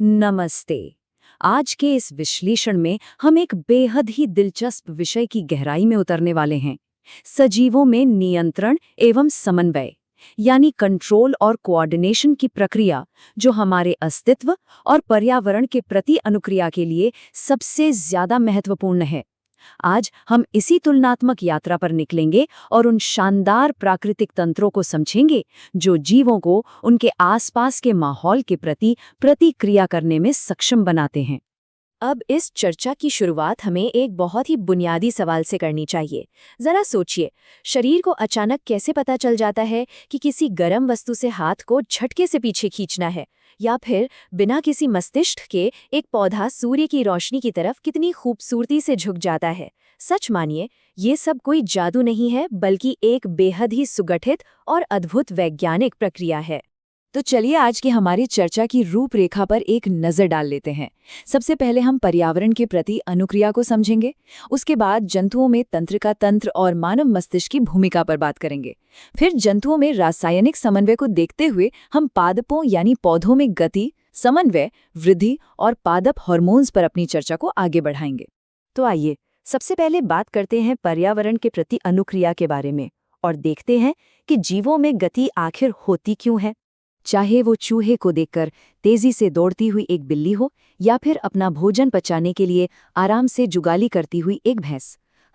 नमस्ते। आज के इस विश्लेषण में हम एक बेहद ही दिलचस्प विषय की गहराई में उतरने वाले हैं। सजीवों में नियंत्रण एवं समन्वय यानी कंट्रोल और कोऑर्डिनेशन की प्रक्रिया, जो हमारे अस्तित्व और पर्यावरण के प्रति अनुक्रिया के लिए सबसे ज्यादा महत्वपूर्ण है। आज हम इसी तुलनात्मक यात्रा पर निकलेंगे और उन शानदार प्राकृतिक तंत्रों को समझेंगे जो जीवों को उनके आसपास के माहौल के प्रति प्रतिक्रिया करने में सक्षम बनाते हैं। अब इस चर्चा की शुरुआत हमें एक बहुत ही बुनियादी सवाल से करनी चाहिए। जरा सोचिए, शरीर को अचानक कैसे पता चल जाता है कि किसी गर्म वस्तु से हाथ को झटके से पीछे खींचना है, या फिर बिना किसी मस्तिष्क के एक पौधा सूर्य की रोशनी की तरफ कितनी खूबसूरती से झुक जाता है। सच मानिए, ये सब कोई जादू नहीं है, बल्कि एक बेहद ही सुगठित और अद्भुत वैज्ञानिक प्रक्रिया है। तो चलिए आज की हमारी चर्चा की रूपरेखा पर एक नज़र डाल लेते हैं। सबसे पहले हम पर्यावरण के प्रति अनुक्रिया को समझेंगे। उसके बाद जंतुओं में तंत्रिका तंत्र और मानव मस्तिष्क की भूमिका पर बात करेंगे। फिर जंतुओं में रासायनिक समन्वय को देखते हुए हम पादपों यानी पौधों में गति, समन्वय, वृद्धि और पादप हार्मोन्स पर अपनी चर्चा को आगे बढ़ाएंगे। तो आइए सबसे पहले बात करते हैं पर्यावरण के प्रति अनुक्रिया के बारे में और देखते हैं कि जीवों में गति आखिर होती क्यों है। चाहे वो चूहे को देखकर तेजी से दौड़ती हुई एक बिल्ली हो या फिर अपना भोजन पचाने के लिए आराम से जुगाली करती हुई एक भैंस,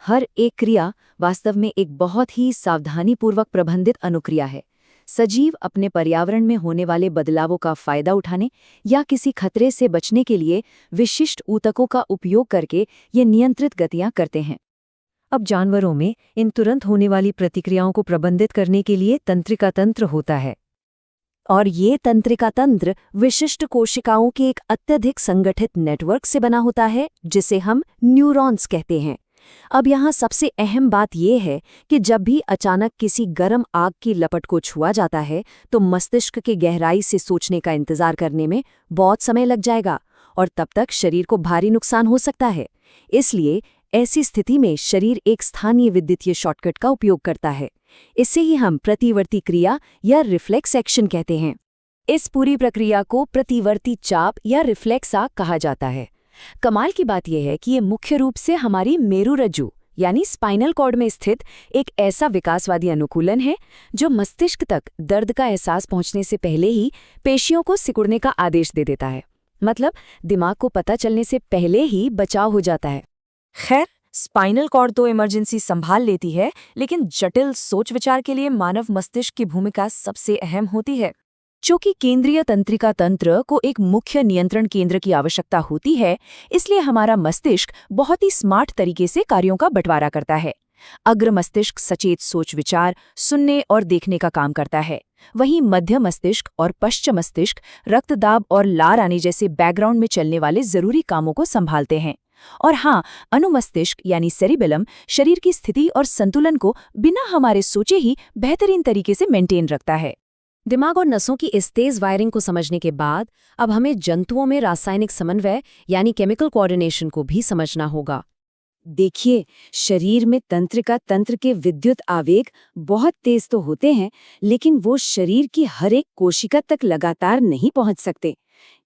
हर एक क्रिया वास्तव में एक बहुत ही सावधानीपूर्वक प्रबंधित अनुक्रिया है। सजीव अपने पर्यावरण में होने वाले बदलावों का फायदा उठाने या किसी खतरे से बचने के लिए विशिष्ट ऊतकों का उपयोग करके ये नियंत्रित गतियां करते हैं। अब जानवरों में इन तुरंत होने वाली प्रतिक्रियाओं को प्रबंधित करने के लिए तंत्रिका तंत्र होता है, और ये तंत्रिका तंत्र विशिष्ट कोशिकाओं के एक अत्यधिक संगठित नेटवर्क से बना होता है, जिसे हम न्यूरॉन्स कहते हैं। अब यहाँ सबसे अहम बात यह है कि जब भी अचानक किसी गर्म आग की लपट को छुआ जाता है तो मस्तिष्क के गहराई से सोचने का इंतजार करने में बहुत समय लग जाएगा और तब तक शरीर को भारी नुकसान हो सकता है। इसलिए ऐसी स्थिति में शरीर एक स्थानीय विद्युतीय शॉर्टकट का उपयोग करता है। इसे ही हम प्रतिवर्ती क्रिया या रिफ्लेक्स एक्शन कहते हैं। इस पूरी प्रक्रिया को प्रतिवर्ती चाप या रिफ्लेक्सा कहा जाता है। कमाल की बात यह है कि ये मुख्य रूप से हमारी मेरुरज्जु यानी स्पाइनल कॉर्ड में स्थित एक ऐसा विकासवादी अनुकूलन है जो मस्तिष्क तक दर्द का एहसास पहुंचने से पहले ही पेशियों को सिकुड़ने का आदेश दे देता है। मतलब दिमाग को पता चलने से पहले ही बचाव हो जाता है। खैर, स्पाइनल कॉर्ड तो इमरजेंसी संभाल लेती है, लेकिन जटिल सोच विचार के लिए मानव मस्तिष्क की भूमिका सबसे अहम होती है। चूंकि केंद्रीय तंत्रिका तंत्र को एक मुख्य नियंत्रण केंद्र की आवश्यकता होती है, इसलिए हमारा मस्तिष्क बहुत ही स्मार्ट तरीके से कार्यों का बंटवारा करता है। अग्र मस्तिष्क सचेत सोच विचार, सुनने और देखने का काम करता है। वहीं मध्य मस्तिष्क और पश्च मस्तिष्क रक्तदाब और लार आने जैसे बैकग्राउंड में चलने वाले जरूरी कामों को संभालते हैं। और हाँ, अनुमस्तिष्क यानी सेरिबेलम शरीर की स्थिति और संतुलन को बिना हमारे सोचे ही बेहतरीन तरीके से मेंटेन रखता है। दिमाग और नसों की इस तेज वायरिंग को समझने के बाद अब हमें जंतुओं में रासायनिक समन्वय यानी केमिकल कोऑर्डिनेशन को भी समझना होगा। देखिए, शरीर में तंत्रिका तंत्र के विद्युत आवेग बहुत तेज तो होते हैं, लेकिन वो शरीर की हर एक कोशिका तक लगातार नहीं पहुंच सकते।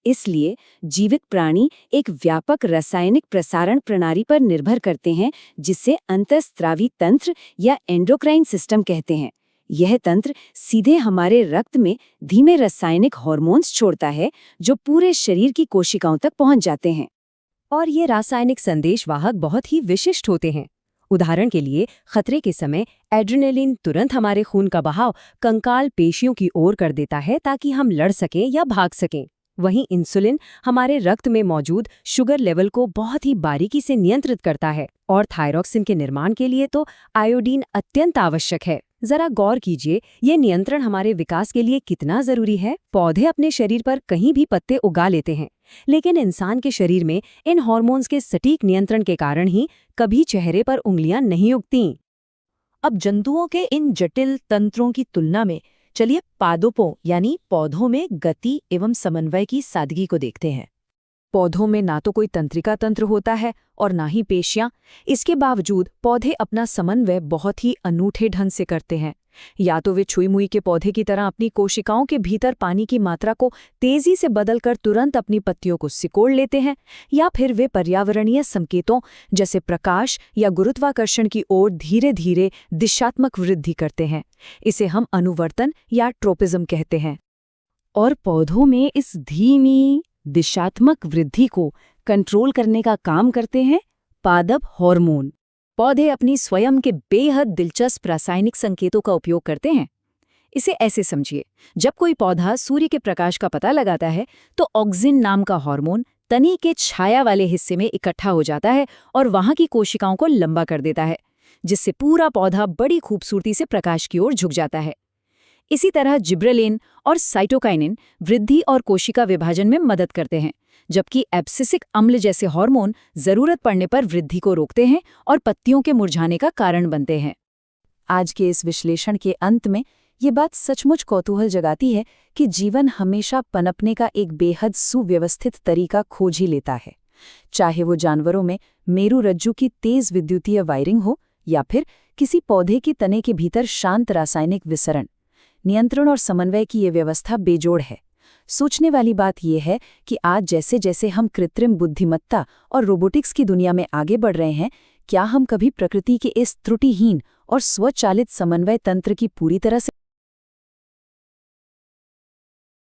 इसलिए जीवित प्राणी एक व्यापक रासायनिक प्रसारण प्रणाली पर निर्भर करते हैं, जिसे अंतःस्रावी तंत्र या एंडोक्राइन सिस्टम कहते हैं। यह तंत्र सीधे हमारे रक्त में धीमे रासायनिक हार्मोन्स छोड़ता है, जो पूरे शरीर की कोशिकाओं तक पहुंच जाते हैं। और ये रासायनिक संदेशवाहक बहुत ही विशिष्ट होते हैं। उदाहरण के लिए, खतरे के समय एड्रेनलिन तुरंत हमारे खून का बहाव कंकाल पेशियों की ओर कर देता है ताकि हम लड़ सकें या भाग सकें। वहीं इंसुलिन हमारे रक्त में मौजूद शुगर लेवल को बहुत ही बारीकी से नियंत्रित करता है, और थायरॉक्सिन के निर्माण के लिए तो आयोडीन अत्यंत आवश्यक है। जरा गौर कीजिए, ये नियंत्रण हमारे विकास के लिए कितना जरूरी है। पौधे अपने शरीर पर कहीं भी पत्ते उगा लेते हैं, लेकिन इंसान के शरीर में इन हार्मोन्स के सटीक नियंत्रण के कारण ही कभी चेहरे पर उंगलियां नहीं उगती। अब जंतुओं के इन जटिल तंत्रों की तुलना में चलिए पादपों यानी पौधों में गति एवं समन्वय की सादगी को देखते हैं। पौधों में ना तो कोई तंत्रिका तंत्र होता है और ना ही पेशियां। इसके बावजूद पौधे अपना समन्वय बहुत ही अनूठे ढंग से करते हैं। या तो वे छुई मुई के पौधे की तरह अपनी कोशिकाओं के भीतर पानी की मात्रा को तेजी से बदलकर तुरंत अपनी पत्तियों को सिकोड़ लेते हैं, या फिर वे पर्यावरणीय संकेतों जैसे प्रकाश या गुरुत्वाकर्षण की ओर धीरे धीरे दिशात्मक वृद्धि करते हैं। इसे हम अनुवर्तन या ट्रोपिज्म कहते हैं। और पौधों में इस धीमी दिशात्मक वृद्धि को कंट्रोल करने का काम करते हैं पादप हार्मोन। पौधे अपनी स्वयं के बेहद दिलचस्प रासायनिक संकेतों का उपयोग करते हैं। इसे ऐसे समझिए, जब कोई पौधा सूर्य के प्रकाश का पता लगाता है तो ऑक्सिन नाम का हार्मोन तनी के छाया वाले हिस्से में इकट्ठा हो जाता है और वहां की कोशिकाओं को लंबा कर देता है, जिससे पूरा पौधा बड़ी खूबसूरती से प्रकाश की ओर झुक जाता है। इसी तरह जिब्रेलिन और साइटोकाइनिन वृद्धि और कोशिका विभाजन में मदद करते हैं, जबकि एब्सिसिक अम्ल जैसे हार्मोन जरूरत पड़ने पर वृद्धि को रोकते हैं और पत्तियों के मुरझाने का कारण बनते हैं। आज के इस विश्लेषण के अंत में ये बात सचमुच कौतूहल जगाती है कि जीवन हमेशा पनपने का एक बेहद सुव्यवस्थित तरीका खोज ही लेता है, चाहे वो जानवरों में मेरू रज्जु की तेज विद्युतीय वायरिंग हो या फिर किसी पौधे के तने के भीतर शांत रासायनिक विसरण। नियंत्रण और समन्वय की ये व्यवस्था बेजोड़ है। सोचने वाली बात यह है कि आज जैसे जैसे हम कृत्रिम बुद्धिमत्ता और रोबोटिक्स की दुनिया में आगे बढ़ रहे हैं, क्या हम कभी प्रकृति के इस त्रुटिहीन और स्वचालित समन्वय तंत्र की पूरी तरह से